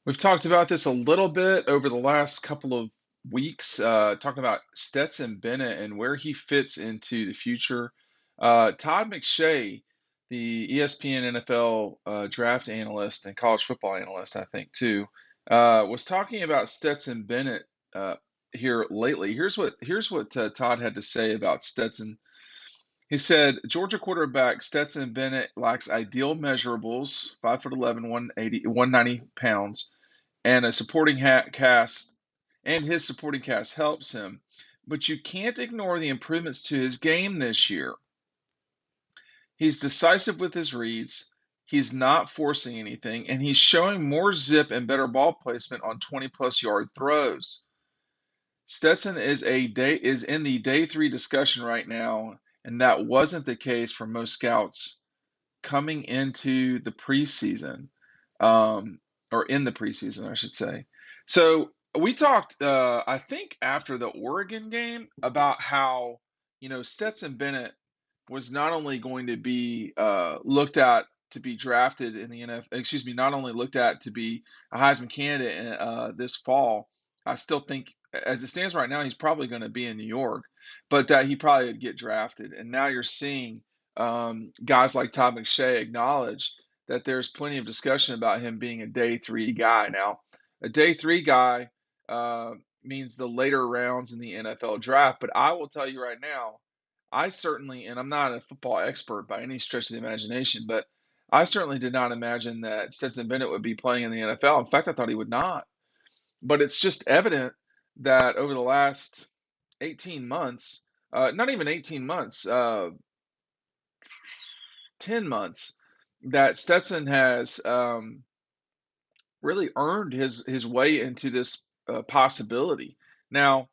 We've talked about this a little bit over the last couple of weeks, talking about Stetson Bennett and where he fits into the future. Todd McShay, the ESPN NFL draft analyst and college football analyst, I think too, was talking about Stetson Bennett uh, here lately. Here's what Todd had to say about Stetson. He said Georgia quarterback Stetson Bennett lacks ideal measurables, 5'11", 180, 190 pounds, and a supporting cast, and his supporting cast helps him. But you can't ignore the improvements to his game this year. He's decisive with his reads. He's not forcing anything, and he's showing more zip and better ball placement on 20-plus yard throws. Stetson is in the day three discussion right now, and that wasn't the case for most scouts coming into the preseason, or in the preseason, I should say. So we talked, I think, after the Oregon game about how Stetson Bennett was not only going to be looked at to be drafted in the NFL, excuse me, not only looked at to be a Heisman candidate this fall. I still think, as it stands right now, he's probably going to be in New York, but that he probably would get drafted. And now you're seeing guys like Todd McShay acknowledge that there's plenty of discussion about him being a day three guy. Now, a day three guy means the later rounds in the NFL draft, but I will tell you right now, I certainly, and I'm not a football expert by any stretch of the imagination, but I certainly did not imagine that Stetson Bennett would be playing in the NFL. In fact, I thought he would not. But it's just evident that over the last 18 months, not even 18 months, 10 months, that Stetson has really earned his way into this possibility. Now,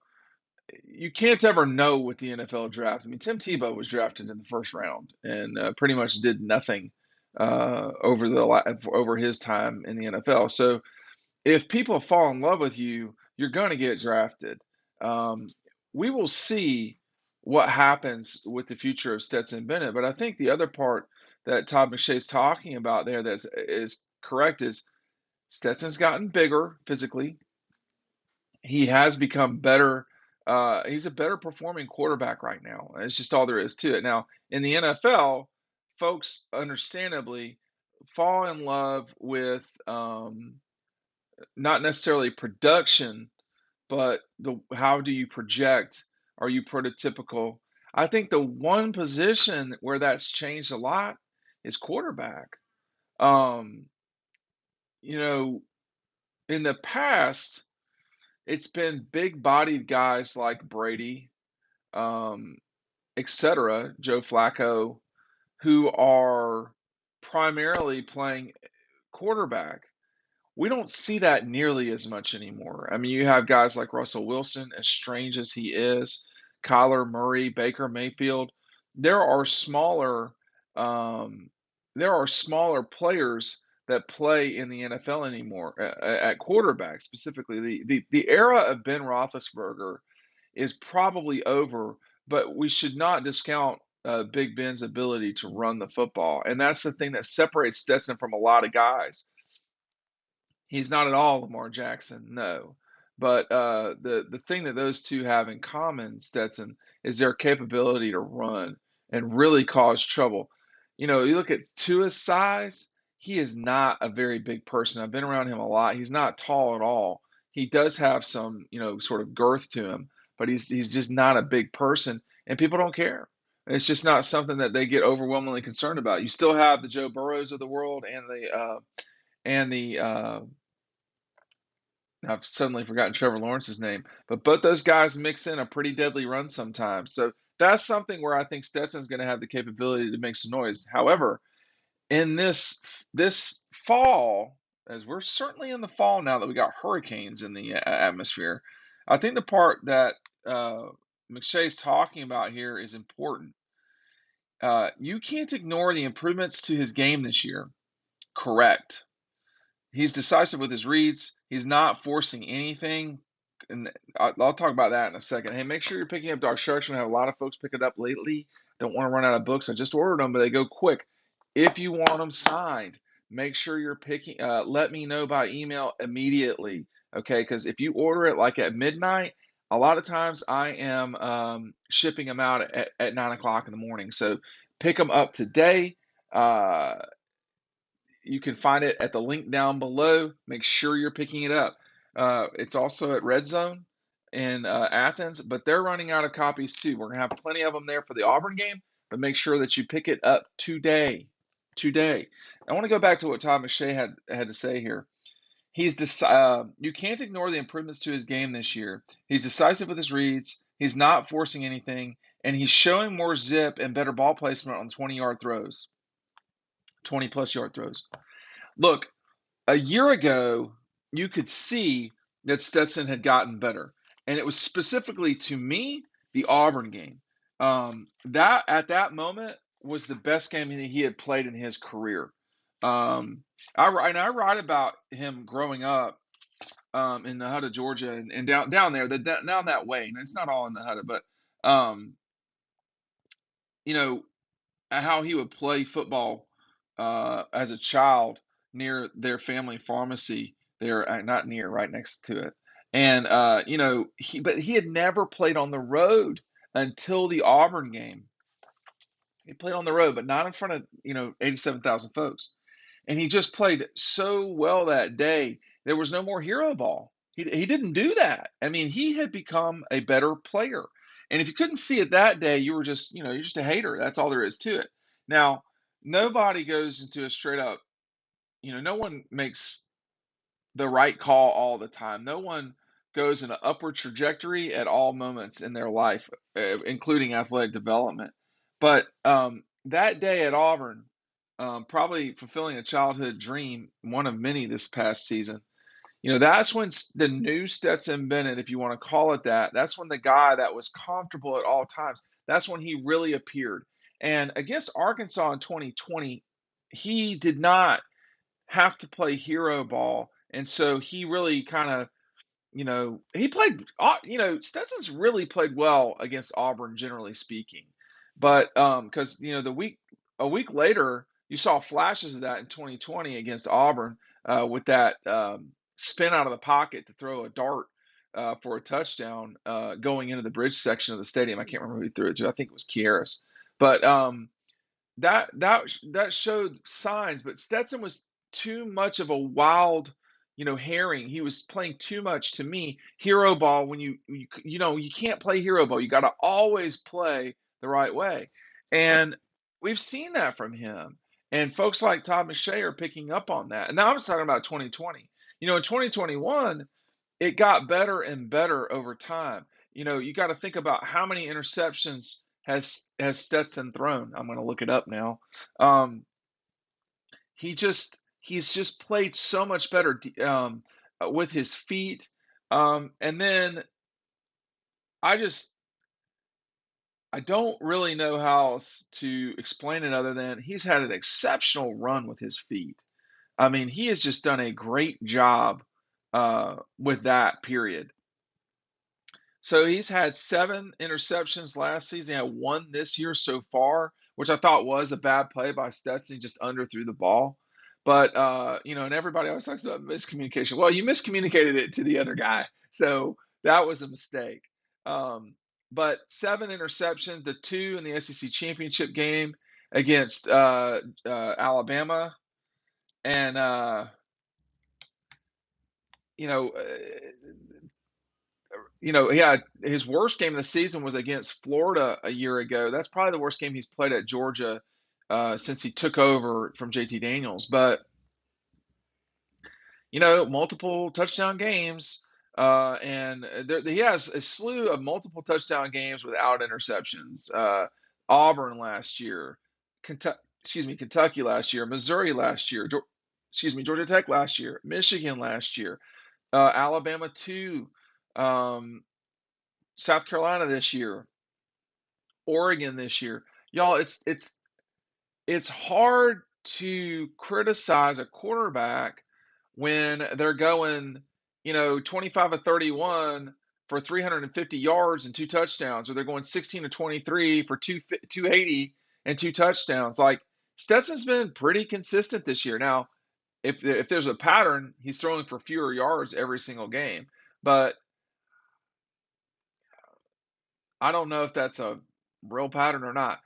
you can't ever know with the NFL draft. I mean, Tim Tebow was drafted in the first round and pretty much did nothing over his time in the NFL. So if people fall in love with you, you're going to get drafted. Um, we will see what happens with the future of Stetson Bennett. But I think the other part that Todd McShay is talking about there that is correct is Stetson's gotten bigger physically. He has become better. He's a better performing quarterback right now. It's just all there is to it. Now, in the NFL, folks understandably fall in love with not necessarily production, but how do you project? Are you prototypical? I think the one position where that's changed a lot is quarterback. Um, you know, in the past, it's been big-bodied guys like Brady, um, etc., Joe Flacco, who are primarily playing quarterback. We don't see that nearly as much anymore. I mean, you have guys like Russell Wilson, as strange as he is, Kyler Murray, Baker Mayfield. There are smaller, um, there are smaller players that play in the NFL anymore at quarterback specifically. The era of Ben Roethlisberger is probably over, but we should not discount Big Ben's ability to run the football, and that's the thing that separates Stetson from a lot of guys. He's not at all Lamar Jackson, no. But the thing that those two have in common, Stetson, is their capability to run and really cause trouble. You look at Tua's size, he is not a very big person. I've been around him a lot. He's not tall at all. He does have some, sort of girth to him, but he's just not a big person, and people don't care. It's just not something that they get overwhelmingly concerned about. You still have the Joe Burrows of the world and the I've suddenly forgotten Trevor Lawrence's name, but both those guys mix in a pretty deadly run sometimes. So that's something where I think Stetson's going to have the capability to make some noise. However, in this fall, as we're certainly in the fall now that we got hurricanes in the atmosphere, I think the part that McShay's talking about here is important. You can't ignore the improvements to his game this year. Correct. He's decisive with his reads. He's not forcing anything. And I'll talk about that in a second. Hey, make sure you're picking up DAWGSTRUCTION. I have a lot of folks pick it up lately. Don't want to run out of books. I just ordered them, but they go quick. If you want them signed, make sure you're picking. Let me know by email immediately, okay? Because if you order it like at midnight, a lot of times I am shipping them out at 9 o'clock in the morning. So pick them up today. Uh, you can find it at the link down below. Make sure you're picking it up. It's also at Red Zone in Athens, but they're running out of copies too. We're going to have plenty of them there for the Auburn game, but make sure that you pick it up today. Today. I want to go back to what Todd McShay had to say here. You can't ignore the improvements to his game this year. He's decisive with his reads. He's not forcing anything, and he's showing more zip and better ball placement on 20-yard throws, 20-plus yard throws. Look, a year ago, you could see that Stetson had gotten better, and it was specifically to me the Auburn game. That at that moment was the best game that he had played in his career. I write about him growing up in the Hudda, Georgia, and down there, down that way. And it's not all in the Hudda, but um, you know how he would play football as a child near their family pharmacy. There, not near, right next to it. And but he had never played on the road until the Auburn game. He played on the road, but not in front of 87,000 folks. And he just played so well that day. There was no more hero ball. He didn't do that. I mean, he had become a better player. And if you couldn't see it that day, you were just, you're just a hater. That's all there is to it. Now, nobody goes into a straight up, no one makes the right call all the time. No one goes in an upward trajectory at all moments in their life, including athletic development. But that day at Auburn, probably fulfilling a childhood dream, one of many this past season. That's when the new Stetson Bennett, if you want to call it that, that's when the guy that was comfortable at all times, that's when he really appeared. And against Arkansas in 2020, he did not have to play hero ball. And so he really kind of, he played, Stetson's really played well against Auburn, generally speaking. But because, a week later, you saw flashes of that in 2020 against Auburn with that spin out of the pocket to throw a dart for a touchdown going into the bridge section of the stadium. I can't remember who he threw it to. I think it was Kieras. But that showed signs. But Stetson was too much of a wild, herring. He was playing too much, to me, hero ball. When you can't play hero ball. You got to always play the right way. And we've seen that from him. And folks like Todd McShay are picking up on that. And now I'm talking about 2020. In 2021, it got better and better over time. You got to think about how many interceptions has Stetson thrown. I'm going to look it up now. He's just played so much better with his feet. And then I don't really know how else to explain it other than he's had an exceptional run with his feet. I mean, he has just done a great job with that, period. So he's had 7 interceptions last season. He had 1 this year so far, which I thought was a bad play by Stetson. He just underthrew the ball. But, and everybody always talks about miscommunication. Well, you miscommunicated it to the other guy. So that was a mistake. But 7 interceptions, the 2 in the SEC championship game against Alabama. And, yeah, his worst game of the season was against Florida a year ago. That's probably the worst game he's played at Georgia since he took over from JT Daniels. But, multiple touchdown games. And he has a slew of multiple touchdown games without interceptions. Auburn last year, Kentucky last year, Missouri last year, Georgia Tech last year, Michigan last year, Alabama 2, South Carolina this year, Oregon this year. Y'all, it's hard to criticize a quarterback when they're going, 25 of 31 for 350 yards and 2 touchdowns, or they're going 16 of 23 for 280 and 2 touchdowns. Like, Stetson's been pretty consistent this year. Now, if there's a pattern, he's throwing for fewer yards every single game. But I don't know if that's a real pattern or not.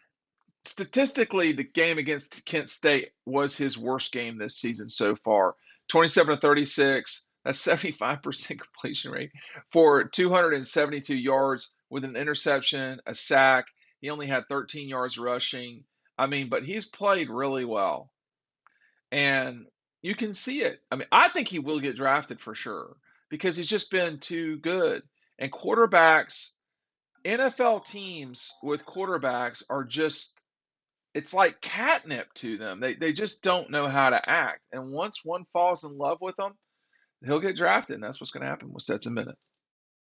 Statistically, the game against Kent State was his worst game this season so far. 27 to 36, that's 75% completion rate for 272 yards with an interception, a sack. He only had 13 yards rushing. I mean, but he's played really well. And you can see it. I mean, I think he will get drafted for sure because he's just been too good. And quarterbacks, NFL teams with quarterbacks are just, it's like catnip to them. They just don't know how to act. And once one falls in love with them, he'll get drafted, and that's what's going to happen with Stetson Bennett.